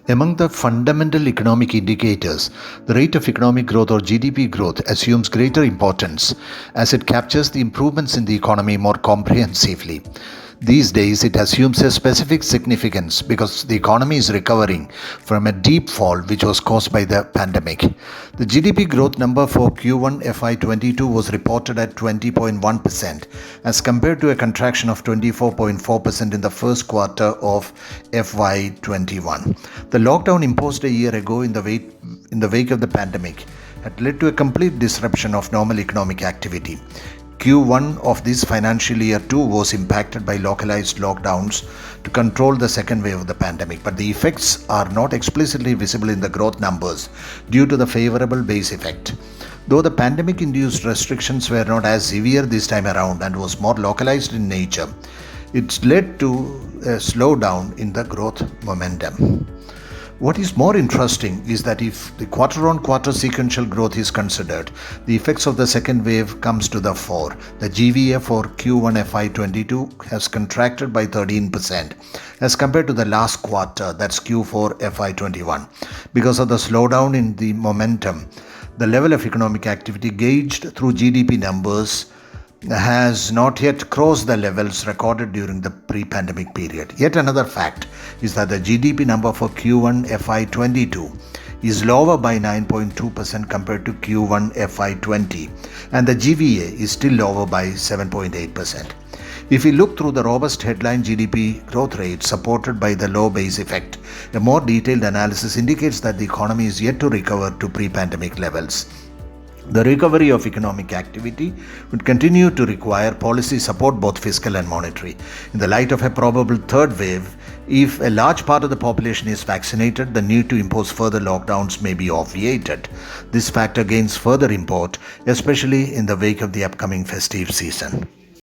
Among the fundamental economic indicators, the rate of economic growth or GDP growth assumes greater importance as it captures the improvements in the economy more comprehensively. These days, it assumes a specific significance because the economy is recovering from a deep fall which was caused by the pandemic. The GDP growth number for Q1 FY22 was reported at 20.1% as compared to a contraction of 24.4% in the first quarter of FY21. The lockdown imposed a year ago in the wake of the pandemic had led to a complete disruption of normal economic activity. Q1 of this financial year too was impacted by localized lockdowns to control the second wave of the pandemic, but the effects are not explicitly visible in the growth numbers due to the favorable base effect. Though the pandemic induced restrictions were not as severe this time around and was more localized in nature, it led to a slowdown in the growth momentum. What is more interesting is that if the quarter-on-quarter sequential growth is considered, the effects of the second wave comes to the fore. The GVA for Q1 FY22 has contracted by 13% as compared to the last quarter, that's Q4 FY21. Because of the slowdown in the momentum, the level of economic activity gauged through GDP numbers has not yet crossed the levels recorded during the pre-pandemic period. Yet another fact is that the GDP number for Q1 FY22 is lower by 9.2% compared to Q1 FY20, and the GVA is still lower by 7.8%. If we look through the robust headline GDP growth rate supported by the low base effect, a more detailed analysis indicates that the economy is yet to recover to pre-pandemic levels. The recovery of economic activity would continue to require policy support, both fiscal and monetary. In the light of a probable third wave, if a large part of the population is vaccinated, the need to impose further lockdowns may be obviated. This factor gains further import, especially in the wake of the upcoming festive season.